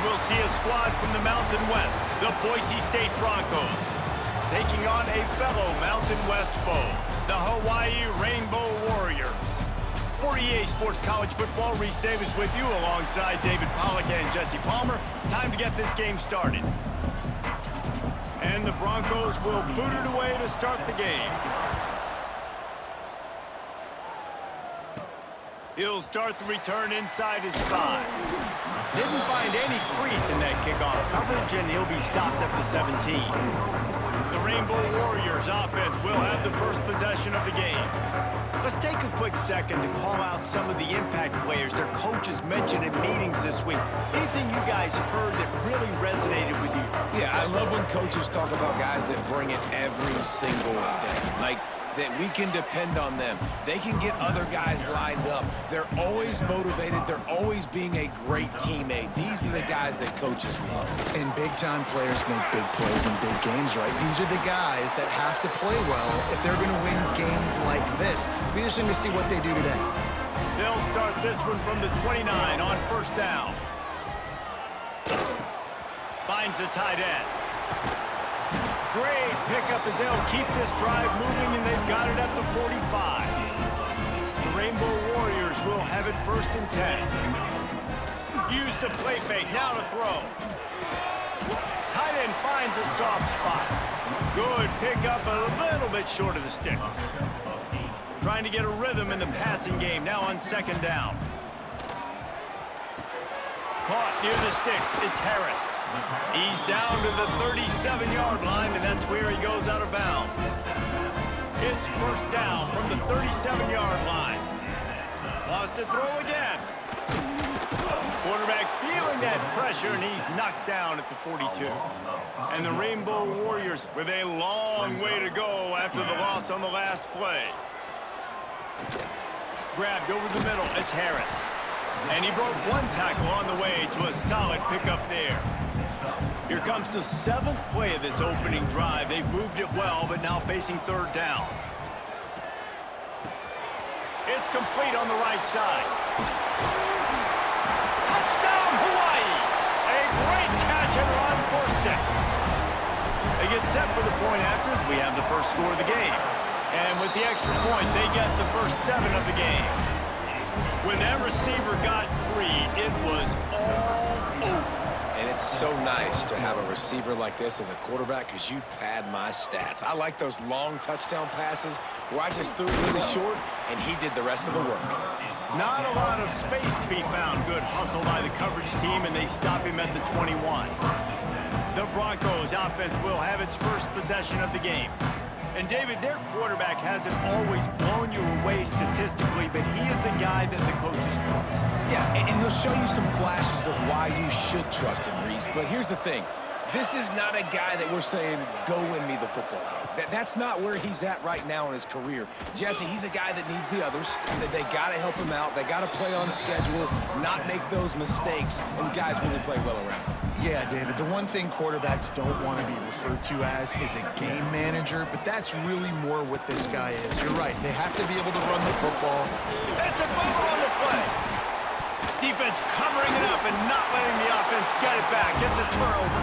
we'll see a squad from the Mountain West, the Boise State Broncos, taking on a fellow Mountain West foe, the Hawaii Rainbow Warriors. For EA Sports College Football, Reese Davis with you alongside David Pollack and Jesse Palmer. Time to get this game started. And the Broncos will boot it away to start the game. He'll start the return inside his 5. Didn't find any crease in that kickoff coverage, and he'll be stopped at the 17. The Rainbow Warriors offense will have the first possession of the game. Let's take a quick second to call out some of the impact players their coaches mentioned in meetings this week. Anything you guys heard that really resonated with you? Yeah, I love when coaches talk about guys that bring it every single day. Like, that we can depend on them. They can get other guys lined up. They're always motivated. They're always being a great teammate. These are the guys that coaches love. And big-time players make big plays in big games, right? These are the guys that have to play well if they're going to win games like this. We're just going to see what they do today. They'll start this one from the 29 on first down. Finds the tight end. Great pickup as they'll keep this drive moving, and they've got it at the 45. The Rainbow Warriors will have it first and 10. Use the play fake, now to throw. Tight end finds a soft spot. Good pickup, a little bit short of the sticks. Trying to get a rhythm in the passing game, now on second down. Caught near the sticks, it's Harris. He's down to the 37-yard line, and that's where he goes out of bounds. It's first down from the 37-yard line. Wants to throw again. Quarterback feeling that pressure, and he's knocked down at the 42. And the Rainbow Warriors with a long way to go after the loss on the last play. Grabbed over the middle, it's Harris. And he broke one tackle on the way to a solid pickup there. Here comes the 7th play of this opening drive. They've moved it well, but now facing third down. It's complete on the right side. Touchdown, Hawaii! A great catch and run for 6. They get set for the point after as we have the first score of the game. And with the extra point, they get the first 7 of the game. When that receiver got free, it was all over. And it's so nice to have a receiver like this as a quarterback because you pad my stats. I like those long touchdown passes where I just threw it really short and he did the rest of the work. Not a lot of space to be found. Good hustle by the coverage team, and they stop him at the 21. The Broncos offense will have its first possession of the game. And, David, their quarterback hasn't always blown you away statistically, but he is a guy that the coaches trust. Yeah, and he'll show you some flashes of why you should trust him, Reese. But here's the thing. This is not a guy that we're saying, go win me the football game. That's not where he's at right now in his career. Jesse, he's a guy that needs the others, that they got to help him out. They got to play on schedule, not make those mistakes, and guys really play well around him. Yeah, David, the one thing quarterbacks don't want to be referred to as is a game manager, but that's really more what this guy is. You're right. They have to be able to run the football. It's a fumble on the play. Defense covering it up and not letting the offense get it back. It's a turnover.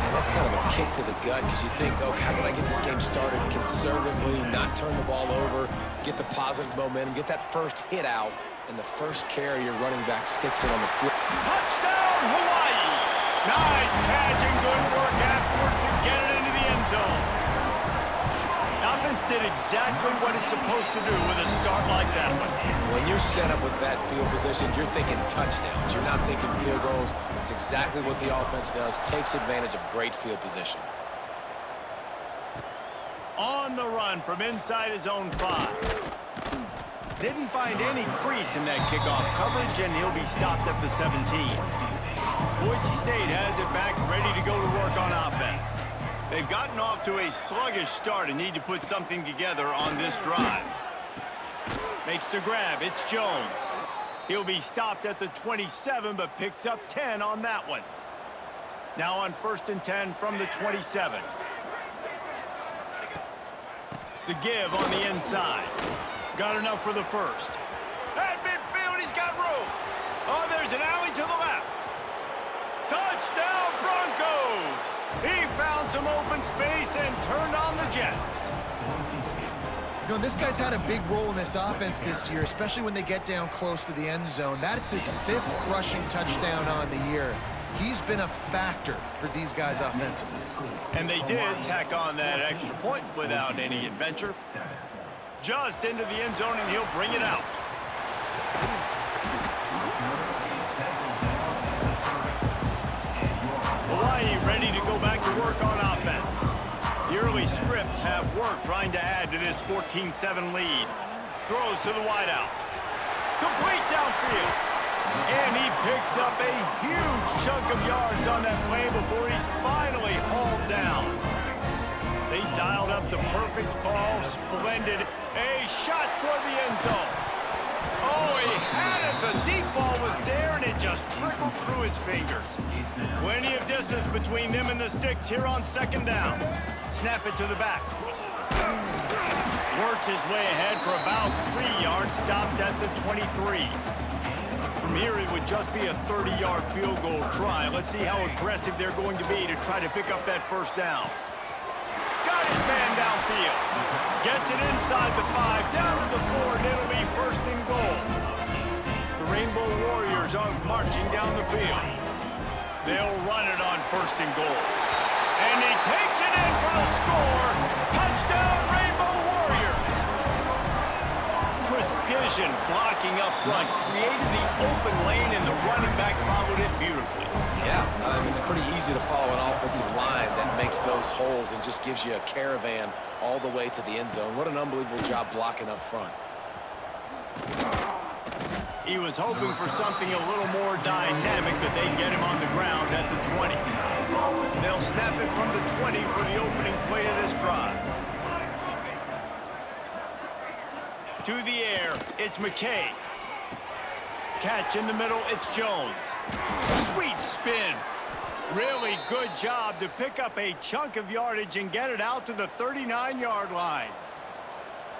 And that's kind of a kick to the gut because you think, oh, how can I get this game started conservatively, not turn the ball over, get the positive momentum, get that first hit out, and the first carry your running back sticks it on the floor. Touchdown, Hawaii! Nice catch and good work afterwards to get it into the end zone. Offense did exactly what it's supposed to do with a start like that one. When you're set up with that field position, you're thinking touchdowns. You're not thinking field goals. It's exactly what the offense does, takes advantage of great field position. On the run from inside his own 5. Didn't find any crease in that kickoff coverage, and he'll be stopped at the 17. Boise State has it back, ready to go to work on offense. They've gotten off to a sluggish start and need to put something together on this drive. Makes the grab, it's Jones. He'll be stopped at the 27, but picks up 10 on that one. Now on first and 10 from the 27. The give on the inside. Got enough for the first. At midfield, he's got room. Oh, there's an alley to the left. found some open space and turned on the Jets. You know, this guy's had a big role in this offense this year, especially when they get down close to the end zone. That's his 5th rushing touchdown on the year. He's been a factor for these guys offensively. And they did tack on that extra point without any adventure. Just into the end zone, and he'll bring it out. Hawaii ready to go back to work on offense. The early scripts have worked trying to add to this 14-7 lead. Throws to the wideout. Complete downfield. And he picks up a huge chunk of yards on that play before he's finally hauled down. They dialed up the perfect call. Splendid. A shot toward the end zone. Oh, he had it. The deep ball was there, and it just trickled through his fingers. Plenty of distance between them and the sticks here on 2nd down. Snap it to the back. Works his way ahead for about 3 yards, stopped at the 23. From here, it would just be a 30-yard field goal try. Let's see how aggressive they're going to be to try to pick up that 1st down. Got his man downfield. Gets it inside the 5, down to the 4, and it'll be 1st and goal. The Rainbow Warriors are marching down the field. They'll run it on 1st and goal. And he takes it in for the score. Touchdown, Rainbow Warriors. Precision blocking up front created the open lane, and the running back followed it beautifully. Yeah, it's pretty easy to follow an offensive line that makes those holes and just gives you a caravan all the way to the end zone. What an unbelievable job blocking up front. He was hoping for something a little more dynamic, but they get him on the ground at the 20. They'll snap it from the 20 for the opening play of this drive. To the air, it's McKay. Catch in the middle, it's Jones. Sweet spin. Really good job to pick up a chunk of yardage and get it out to the 39-yard line.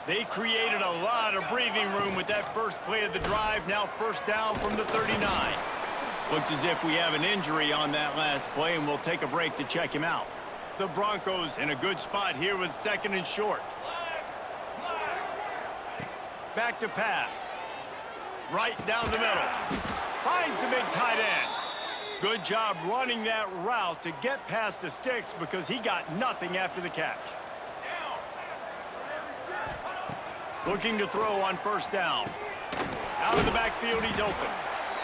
They created a lot of breathing room with that first play of the drive. Now 1st down from the 39. Looks as if we have an injury on that last play, and we'll take a break to check him out. The Broncos in a good spot here with 2nd and short. Back to pass. Right down the middle. Finds the big tight end. Good job running that route to get past the sticks because he got nothing after the catch. Looking to throw on 1st down. Out of the backfield, he's open.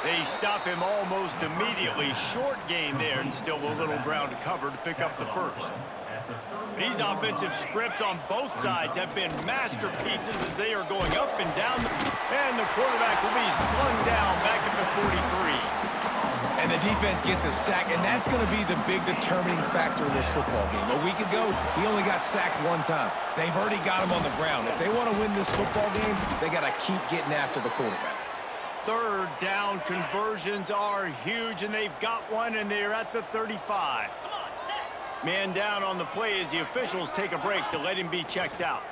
They stop him almost immediately. Short gain there, and still a little ground to cover to pick up the 1st. These offensive scripts on both sides have been masterpieces as they are going up and down. And the quarterback will be slung down back at the 43. And the defense gets a sack, and that's going to be the big determining factor in this football game. A week ago, he only got sacked 1 time. They've already got him on the ground. If they want to win this football game, they got to keep getting after the quarterback. 3rd down conversions are huge, and they've got one, and they're at the 35. Man down on the play as the officials take a break to let him be checked out.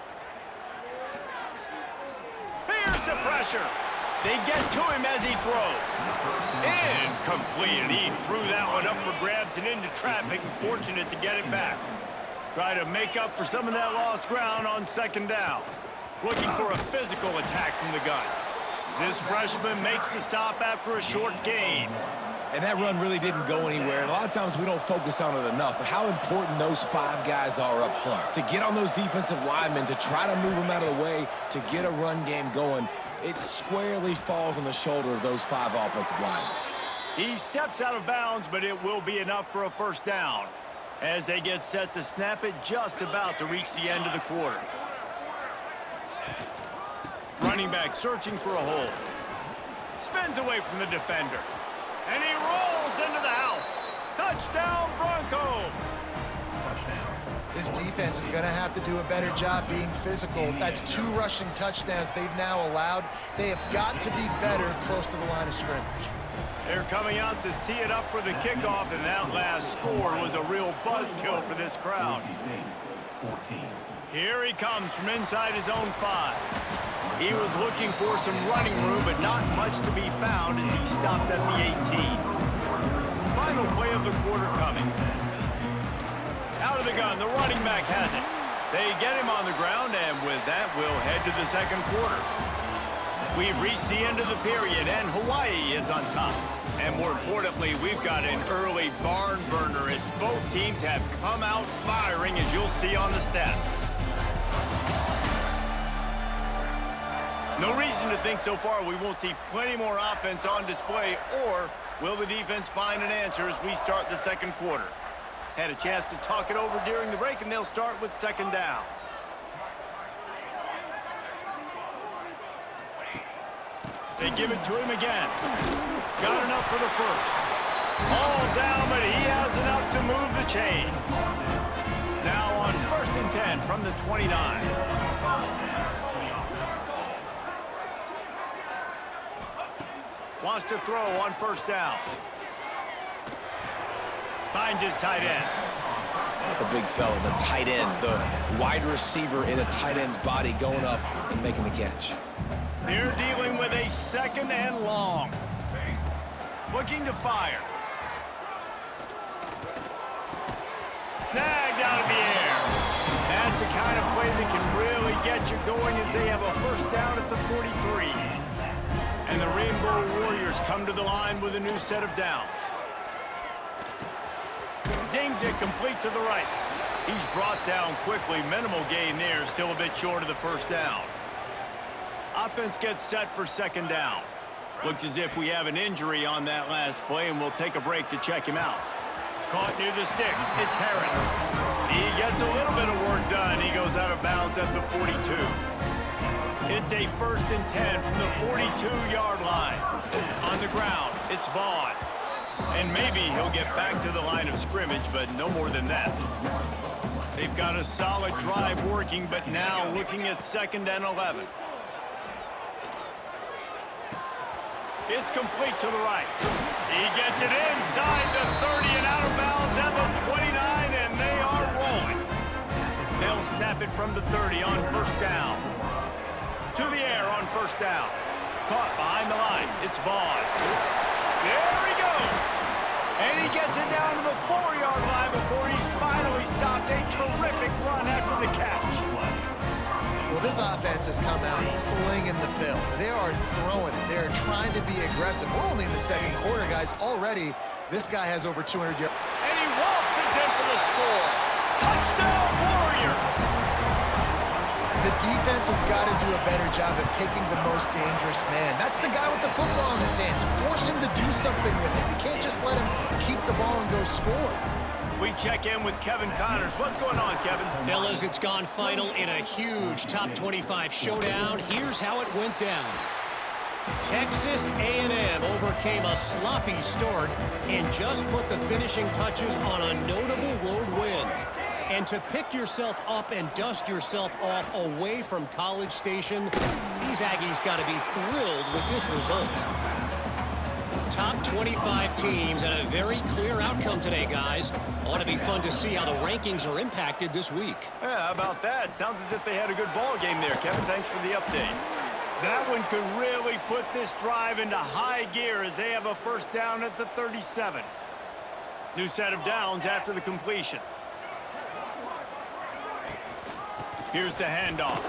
Here's the pressure. They get to him as he throws. Incomplete, and he threw that one up for grabs and into traffic, and fortunate to get it back. Try to make up for some of that lost ground on 2nd down. Looking for a physical attack from the gun. This freshman makes the stop after a short gain. And that run really didn't go anywhere. And a lot of times we don't focus on it enough, but how important those 5 guys are up front. To get on those defensive linemen, to try to move them out of the way, to get a run game going, it squarely falls on the shoulder of those 5 offensive linemen. He steps out of bounds, but it will be enough for a 1st down as they get set to snap it just about to reach the end of the quarter. Running back searching for a hole. Spins away from the defender. And he rolls into the house. Touchdown, Broncos! This defense is going to have to do a better job being physical. That's 2 rushing touchdowns they've now allowed. They have got to be better close to the line of scrimmage. They're coming out to tee it up for the kickoff, and that last score was a real buzzkill for this crowd. Here he comes from inside his own 5. He was looking for some running room, but not much to be found as he stopped at the 18. Final play of the quarter coming. Out of the gun. The running back has it. They get him on the ground, and with that, we'll head to the second quarter. We've reached the end of the period, and Hawaii is on top. And more importantly, we've got an early barn burner as both teams have come out firing, as you'll see on the stats. No reason to think so far we won't see plenty more offense on display, or will the defense find an answer as we start the second quarter? Had a chance to talk it over during the break, and they'll start with second down. They give it to him again. Got enough for the first. All down, but he has enough to move the chains. Now on 1st and 10 from the 29. Wants to throw on 1st down. Finds his tight end. Not the big fella, the tight end, the wide receiver in a tight end's body going up and making the catch. They're dealing with a 2nd and long. Looking to fire. Snagged out of the air. That's the kind of play that can really get you going as they have a 1st down at the 43. And the Rainbow Warriors come to the line with a new set of downs. Zings it complete to the right. He's brought down quickly. Minimal gain there, still a bit short of the 1st down. Offense gets set for 2nd down. Looks as if we have an injury on that last play, and we'll take a break to check him out. Caught near the sticks. It's Harris. He gets a little bit of work done. He goes out of bounds at the 42. It's a 1st and 10 from the 42-yard line. On the ground, it's Vaughn. And maybe he'll get back to the line of scrimmage, but no more than that. They've got a solid drive working, but now looking at 2nd and 11. It's complete to the right. He gets it inside the 30 and out of bounds at the 29, and they are rolling. They'll snap it from the 30 on 1st down. To the air on 1st down. Caught behind the line. It's Vaughn. There he goes. And he gets it down to the 4-yard line before he's finally stopped. A terrific run after the catch. Well, this offense has come out slinging the pill. They are throwing it. They're trying to be aggressive. We're only in the second quarter, guys. Already, this guy has over 200 yards. And he waltzes in for the score. Touchdown, Warriors! The defense has got to do a better job of taking the most dangerous man. That's the guy with the football in his hands. Force him to do something with it. You can't just let him keep the ball and go score. We check in with Kevin Connors. What's going on, Kevin? Fellas, it's gone final in a huge top 25 showdown. Here's how it went down. Texas A&M overcame a sloppy start and just put the finishing touches on a notable road win. And to pick yourself up and dust yourself off away from College Station, these Aggies got to be thrilled with this result. Top 25 teams and a very clear outcome today, guys. Ought to be fun to see how the rankings are impacted this week. Yeah, how about that? Sounds as if they had a good ball game there, Kevin. Thanks for the update. That one could really put this drive into high gear as they have a 1st down at the 37. New set of downs after the completion. Here's the handoff.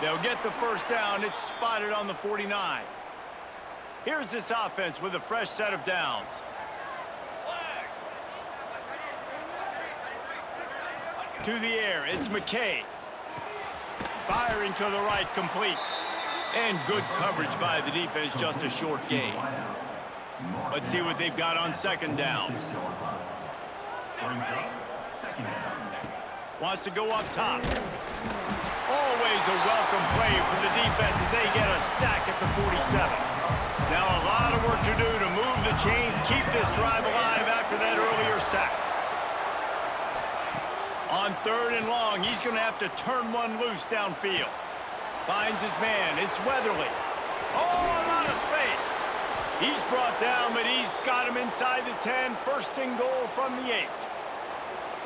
They'll get the 1st down. It's spotted on the 49. Here's this offense with a fresh set of downs. To the air, it's McKay. Firing to the right, complete. And good coverage by the defense, just a short gain. Let's see what they've got on 2nd down. Wants to go up top. Always a welcome play for the defense as they get a sack at the 47. Now a lot of work to do to move the chains, keep this drive alive after that earlier sack. On 3rd and long, he's going to have to turn one loose downfield. Finds his man. It's Weatherly. Oh, a lot of space. He's brought down, but he's got him inside the 10. 1st and goal from the 8.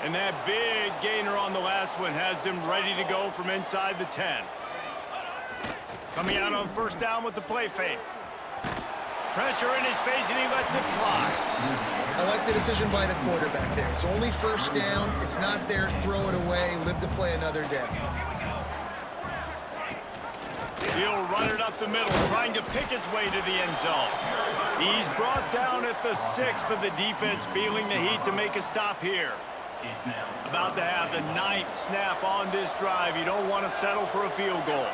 And that big gainer on the last one has them ready to go from inside the 10. Coming out on 1st down with the play fake. Pressure in his face, and he lets it fly. I like the decision by the quarterback there. It's only first down. It's not there. Throw it away. Live to play another day. He'll run it up the middle, trying to pick his way to the end zone. He's brought down at the 6, but the defense feeling the heat to make a stop here. About to have the 9th snap on this drive. You don't want to settle for a field goal.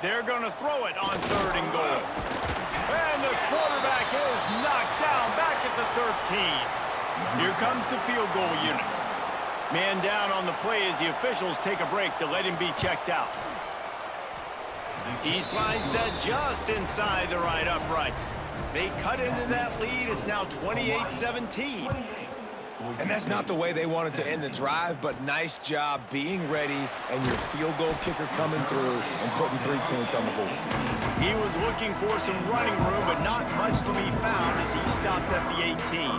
They're going to throw it on 3rd and goal. And the quarterback is knocked down back at the 13. Here comes the field goal unit. Man down on the play as the officials take a break to let him be checked out. He slides that just inside the right upright. They cut into that lead. It's now 28-17. And that's not the way they wanted to end the drive, but nice job being ready and your field goal kicker coming through and putting 3 points on the board. He was looking for some running room, but not much to be found as he stopped at the 18.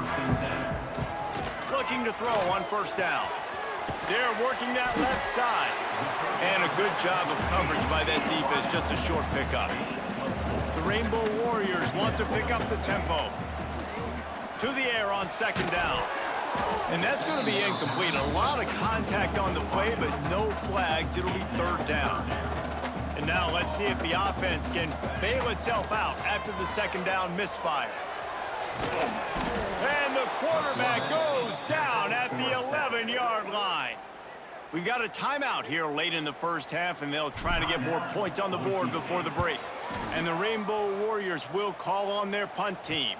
Looking to throw on 1st down. They're working that left side. And a good job of coverage by that defense, just a short pickup. The Rainbow Warriors want to pick up the tempo. To the air on 2nd down. And that's going to be incomplete. A lot of contact on the play, but no flags. It'll be 3rd down. And now let's see if the offense can bail itself out after the 2nd down misfire. And the quarterback goes down at the 11-yard line. We got a timeout here late in the first half, and they'll try to get more points on the board before the break. And the Rainbow Warriors will call on their punt team.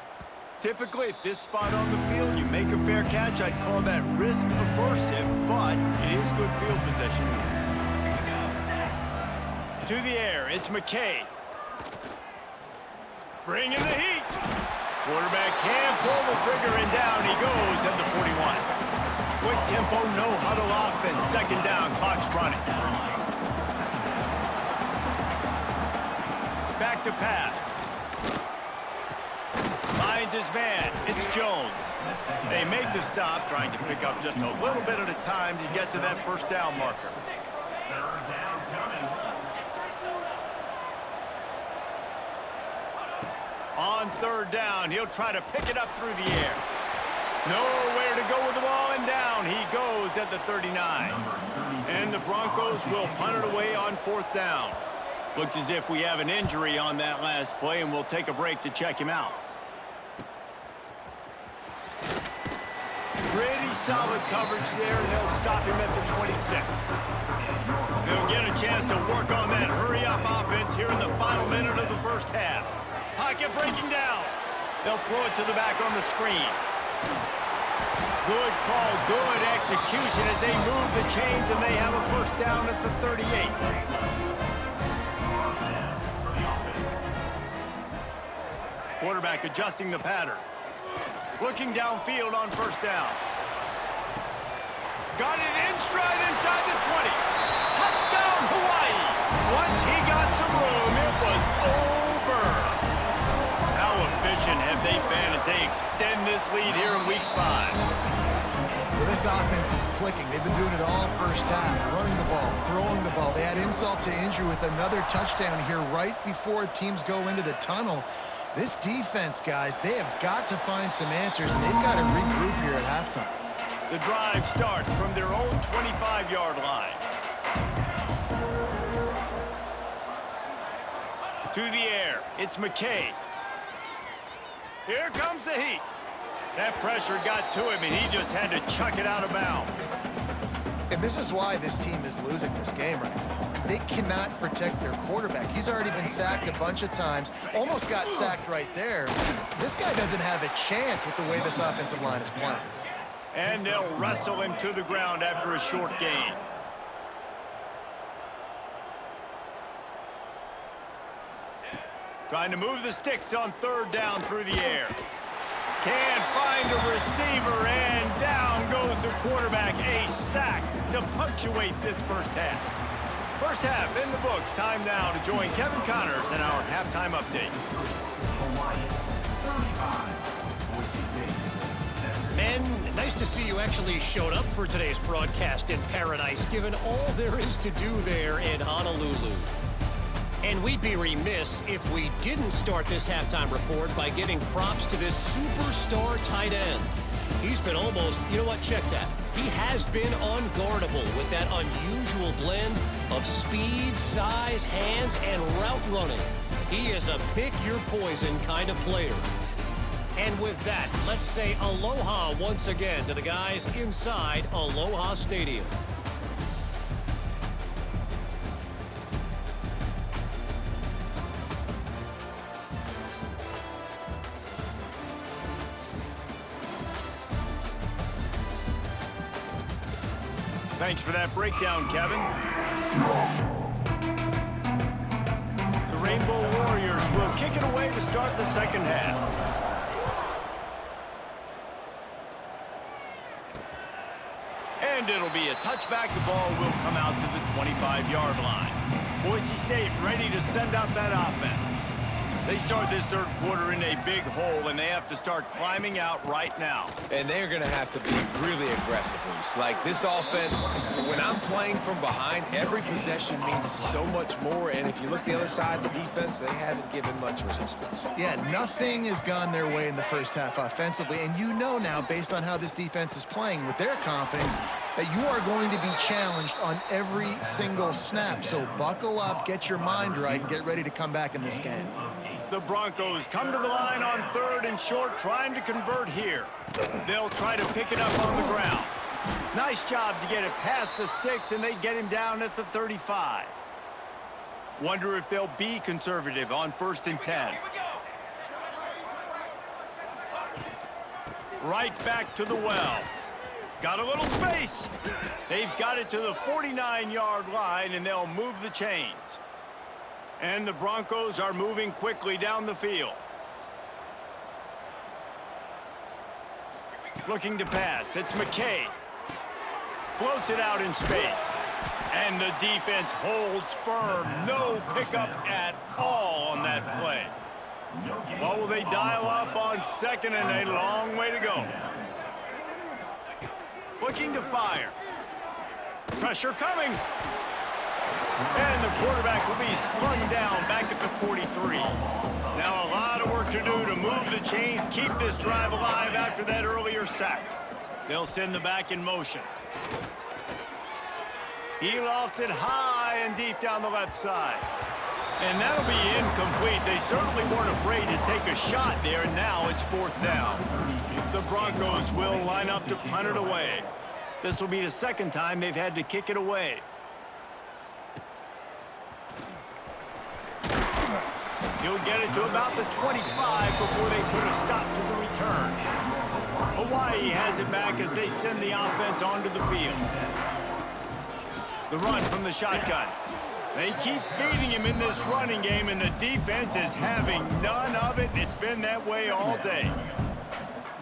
Typically, at this spot on the field, you make a fair catch. I'd call that risk aversive, but it is good field position. To the air, it's McKay. Bringing the heat. Quarterback can pull the trigger, and down he goes at the 41. Quick tempo, no huddle offense. 2nd down, clock's running. Back to pass. Finds his man. It's Jones. They make the stop, trying to pick up just a little bit at a time to get to that 1st down marker. On 3rd down, he'll try to pick it up through the air. Nowhere to go with the ball, and down he goes at the 39. And the Broncos will punt it away on 4th down. Looks as if we have an injury on that last play, and we'll take a break to check him out. Pretty solid coverage there, and they'll stop him at the 26. They'll get a chance to work on that hurry-up offense here in the final minute of the first half. Pocket breaking down. They'll throw it to the back on the screen. Good call, good execution as they move the chains, and they have a 1st down at the 38. Quarterback adjusting the pattern. Looking downfield on 1st down. Got it in stride inside the 20. Touchdown, Hawaii. Once he got some room, it was over. How efficient have they been as they extend this lead here in Week 5? Well, this offense is clicking. They've been doing it all first half, running the ball, throwing the ball. They had insult to injury with another touchdown here right before teams go into the tunnel. This defense, guys, they have got to find some answers, and they've got to regroup here at halftime. The drive starts from their own 25-yard line. To the air, it's McKay. Here comes the heat. That pressure got to him, and he just had to chuck it out of bounds. And this is why this team is losing this game right now. They cannot protect their quarterback. He's already been sacked a bunch of times, almost got sacked right there. This guy doesn't have a chance with the way this offensive line is playing. And they'll wrestle him to the ground after a short gain. Trying to move the sticks on 3rd down through the air. Can't find a receiver, and down goes the quarterback. A sack to punctuate this first half. First half in the books. Time now to join Kevin Connors in our halftime update. Men, nice to see you actually showed up for today's broadcast in paradise, given all there is to do there in Honolulu. And we'd be remiss if we didn't start this halftime report by giving props to this superstar tight end. He's been almost, you know what, check that. He has been unguardable with that unusual blend of speed, size, hands, and route running. He is a pick-your-poison kind of player. And with that, let's say aloha once again to the guys inside Aloha Stadium. Thanks for that breakdown, Kevin. The Rainbow Warriors will kick it away to start the second half. And it'll be a touchback. The ball will come out to the 25-yard line. Boise State ready to send out that offense. They start this third quarter in a big hole, and they have to start climbing out right now. And they're going to have to be really aggressive, Reese. Like, this offense, when I'm playing from behind, every possession means so much more. And if you look the other side of the defense, they haven't given much resistance. Yeah, nothing has gone their way in the first half offensively. And you know now, based on how this defense is playing with their confidence, that you are going to be challenged on every single snap. So buckle up, get your mind right, and get ready to come back in this game. The Broncos come to the line on 3rd and short, trying to convert here. They'll try to pick it up on the ground. Nice job to get it past the sticks, and they get him down at the 35. Wonder if they'll be conservative on 1st and 10. Right back to the well. Got a little space. They've got it to the 49-yard line, and they'll move the chains. And the Broncos are moving quickly down the field. Looking to pass. It's McKay. Floats it out in space. And the defense holds firm. No pickup at all on that play. What will they dial up on 2nd and a long way to go? Looking to fire. Pressure coming. And the quarterback will be slung down back at the 43. Now a lot of work to do to move the chains, keep this drive alive after that earlier sack. They'll send the back in motion. He lofts it high and deep down the left side. And that'll be incomplete. They certainly weren't afraid to take a shot there, and now it's 4th down. The Broncos will line up to punt it away. This will be the 2nd time they've had to kick it away. He'll get it to about the 25 before they put a stop to the return. Hawaii has it back as they send the offense onto the field. The run from the shotgun. They keep feeding him in this running game, and the defense is having none of it. It's been that way all day.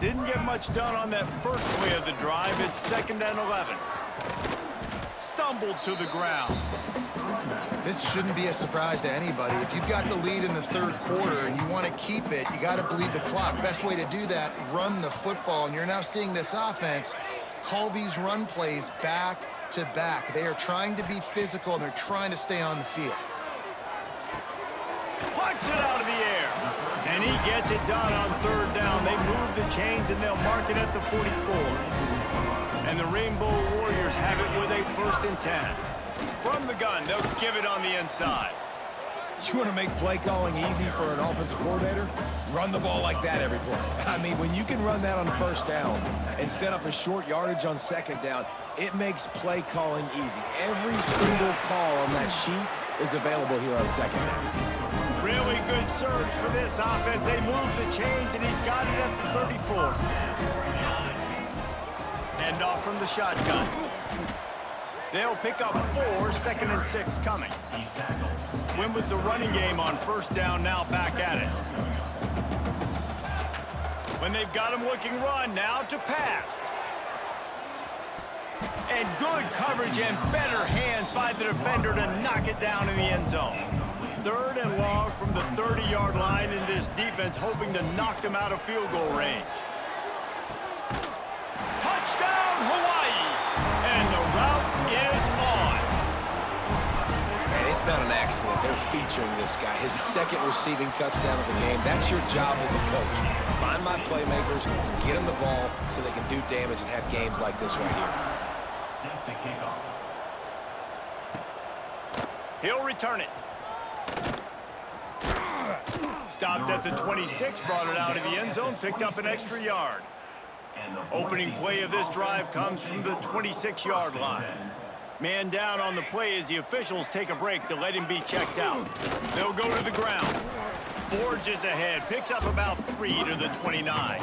Didn't get much done on that first play of the drive. It's 2nd and 11. Stumbled to the ground. This shouldn't be a surprise to anybody. If you've got the lead in the 3rd quarter and you want to keep it, you got to bleed the clock. Best way to do that, run the football. And you're now seeing this offense call these run plays back to back. They are trying to be physical, and they're trying to stay on the field. Plucks it out of the air. And he gets it done on 3rd down. They move the chains, and they'll mark it at the 44. And the Rainbow Warriors have it with a 1st and 10. From the gun, they'll give it on the inside. You want to make play calling easy for an offensive coordinator? Run the ball like that every play. I mean, when you can run that on 1st down and set up a short yardage on 2nd down, it makes play calling easy. Every single call on that sheet is available here on 2nd down. Really good surge for this offense. They move the chains, and he's got it at the 34. And off from the shotgun. They'll pick up 4, 2nd and 6 coming. Win with the running game on 1st down, now back at it. When they've got him looking run, now to pass. And good coverage and better hands by the defender to knock it down in the end zone. 3rd and long from the 30-yard line, in this defense hoping to knock them out of field goal range. Touchdown, Hawaii! And the route is on. And It's not an accident. They're featuring this guy. His second receiving touchdown of the game. That's your job as a coach. Find my playmakers, get them the ball so they can do damage and have games like this right here. Set to kick off. He'll return it. Stopped at the 26, brought it out of the end zone, picked up an extra yard. Opening play of this drive comes from the 26-yard line. Man down on the play as the officials take a break to let him be checked out. They'll go to the ground. Forges ahead, picks up about 3 to the 29.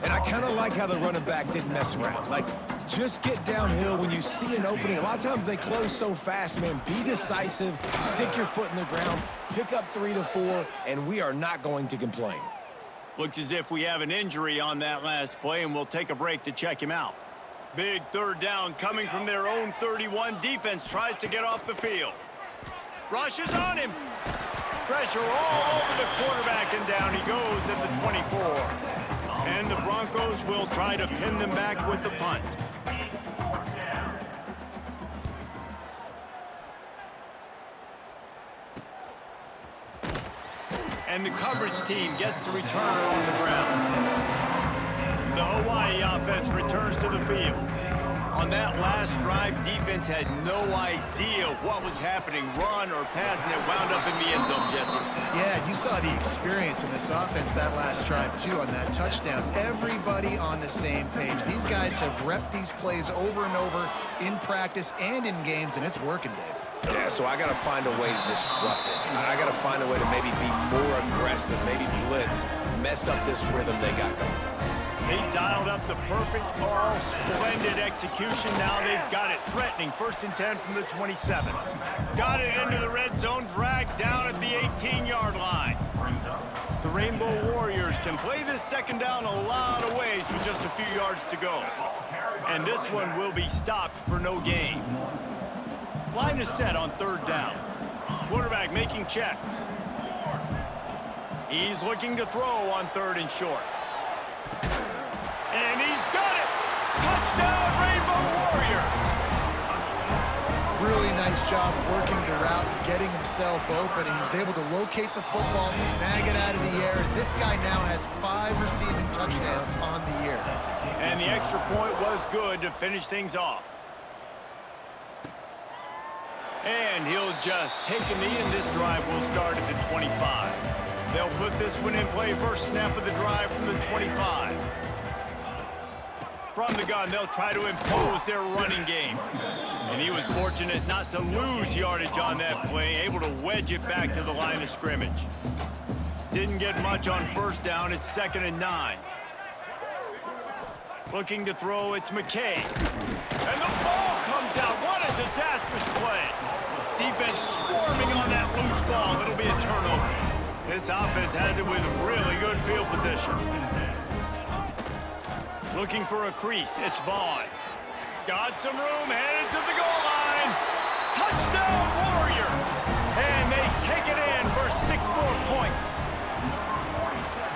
And I kind of like how the running back didn't mess around. Like, just get downhill when you see an opening. A lot of times they close so fast, man. Be decisive, stick your foot in the ground, pick up 3 to 4, and we are not going to complain. Looks as if we have an injury on that last play, and we'll take a break to check him out. Big third down coming from their own 31. Defense tries to get off the field. Rushes on him. Pressure all over the quarterback, and down he goes at the 24. And the Broncos will try to pin them back with the punt. And the coverage team gets the returner on the ground. The Hawaii offense returns to the field. On that last drive, defense had no idea what was happening, run or pass, and it wound up in the end zone, Jesse. Yeah, you saw the experience in this offense that last drive, too, on that touchdown. Everybody on the same page. These guys have repped these plays over and over in practice and in games, and it's working, Dave. Yeah, so I got to find a way to disrupt it. I got to find a way to maybe be more aggressive, maybe blitz, mess up this rhythm they got going. They dialed up the perfect call, splendid execution. Now they've got it, threatening 1st and 10 from the 27. Got it into the red zone, dragged down at the 18-yard line. The Rainbow Warriors can play this second down a lot of ways with just a few yards to go. And this one will be stopped for no gain. Line is set on 3rd down. Quarterback making checks. He's looking to throw on 3rd and short. And he's got it! Touchdown, Rainbow Warriors! Really nice job working the route, getting himself open, and he was able to locate the football, snag it out of the air, and this guy now has 5 receiving touchdowns on the year. And the extra point was good to finish things off. And he'll just take a knee, and this drive will start at the 25. They'll put this one in play, first snap of the drive from the 25. From the gun, they'll try to impose their running game. And he was fortunate not to lose yardage on that play, able to wedge it back to the line of scrimmage. Didn't get much on 1st down, it's 2nd and 9. Looking to throw, it's McKay. And the ball comes out, what a disastrous play. Defense swarming on that loose ball, it'll be a turnover. This offense has it with really good field position. Looking for a crease, it's Vaughn. Got some room, headed to the goal line. Touchdown Warriors! And they take it in for 6 more points.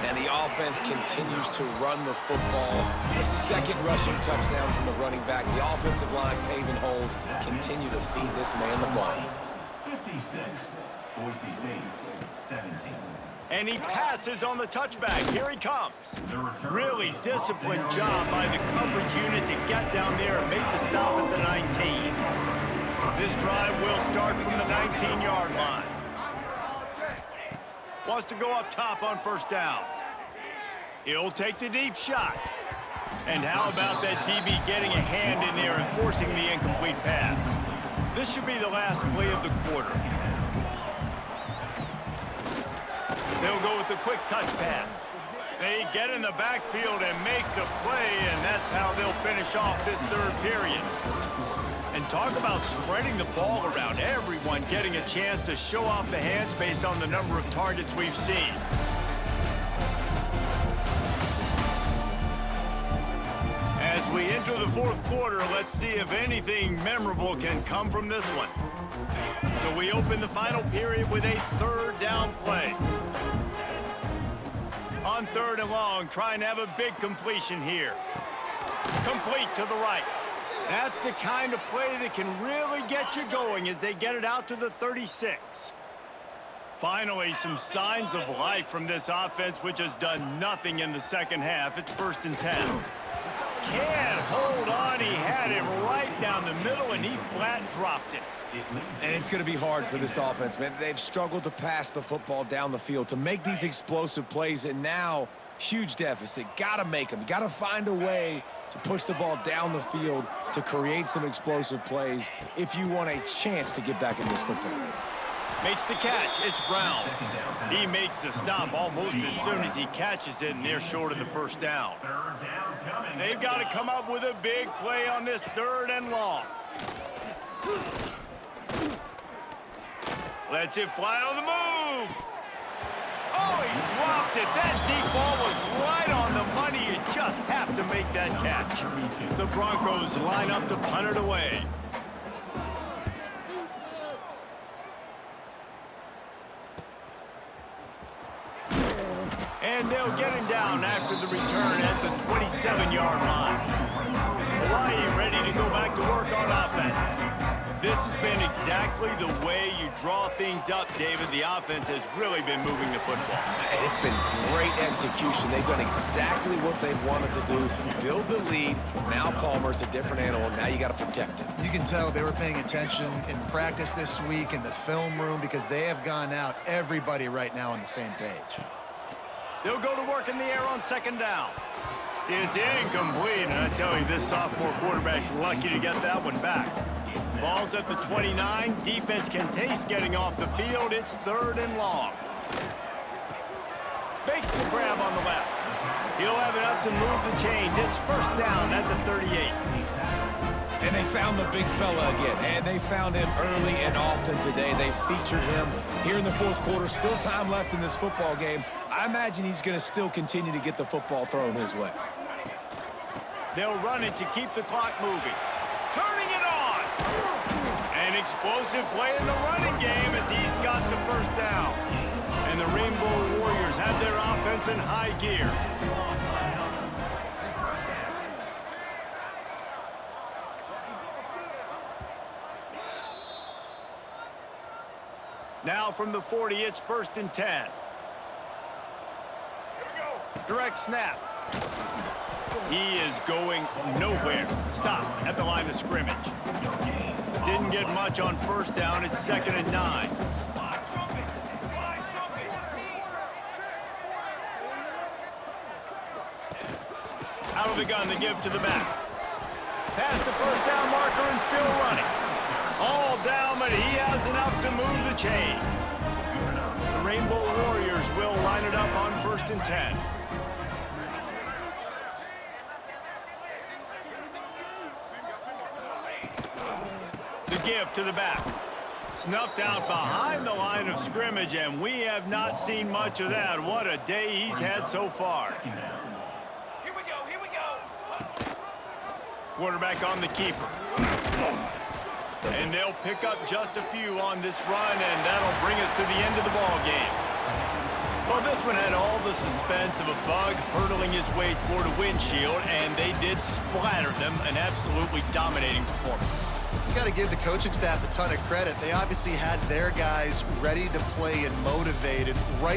And the offense continues to run the football. The second rushing touchdown from the running back. The offensive line paving holes. Continue to feed this man the ball. 56, Boise State, 17. And he passes on the touchback. Here he comes. Really disciplined job by the coverage unit to get down there and make the stop at the 19. This drive will start from the 19-yard line. Wants to go up top on 1st down. He'll take the deep shot. And how about that DB getting a hand in there and forcing the incomplete pass? This should be the last play of the quarter. They'll go with a quick touch pass. They get in the backfield and make the play, and that's how they'll finish off this 3rd period. And talk about spreading the ball around. Everyone getting a chance to show off the hands based on the number of targets we've seen. As we enter the 4th quarter, let's see if anything memorable can come from this one. So we open the final period with a 3rd down play. On 3rd and long, trying to have a big completion here. Complete to the right. That's the kind of play that can really get you going as they get it out to the 36. Finally, some signs of life from this offense, which has done nothing in the second half. It's 1st and 10. Can't hold on. He had it right down the middle, and he flat dropped it. And it's going to be hard for this offense, man. They've struggled to pass the football down the field, to make these explosive plays, and now huge deficit. Got to make them. Got to find a way to push the ball down the field to create some explosive plays if you want a chance to get back in this football game. Makes the catch. It's Brown. He makes the stop almost as soon as he catches it, and they're short of the 1st down. They've got to come up with a big play on this 3rd and long. Lets it fly on the move. Oh, he dropped it. That deep ball was right on the money. You just have to make that catch. The Broncos line up to punt it away. And they'll get him down after the return at the 27-yard line. Hawaii ready to go back to work on offense. This has been exactly the way you draw things up, David. The offense has really been moving the football. And it's been great execution. They've done exactly what they've wanted to do. Build the lead. Now Palmer's a different animal. Now you got to protect him. You can tell they were paying attention in practice this week in the film room because they have gone out, everybody right now on the same page. They'll go to work in the air on 2nd down. It's incomplete, and I tell you, this sophomore quarterback's lucky to get that one back. Ball's at the 29. Defense can taste getting off the field. It's 3rd and long. Makes the grab on the left. He'll have enough to move the chains. It's 1st down at the 38. And they found the big fella again, and they found him early and often today. They featured him here in the 4th quarter. Still time left in this football game. I imagine he's going to still continue to get the football thrown his way. They'll run it to keep the clock moving. Turning it on! An explosive play in the running game as he's got the 1st down. And the Rainbow Warriors have their offense in high gear. Now from the 40, it's 1st and 10. Direct snap. He is going nowhere. Stop at the line of scrimmage. Didn't get much on 1st down. It's 2nd and 9. Out of the gun to give to the back. Past the 1st down marker and still running. All down, but he has enough to move the chains. The Rainbow Warriors will line it up on 1st and 10. The give to the back. Snuffed out behind the line of scrimmage, and we have not seen much of that. What a day he's had so far. Here we go. Quarterback on the keeper. And they'll pick up just a few on this run, and that'll bring us to the end of the ball game. Well, this one had all the suspense of a bug hurtling his way toward a windshield, and they did splatter them. An absolutely dominating performance. You got to give the coaching staff a ton of credit. They obviously had their guys ready to play and motivated right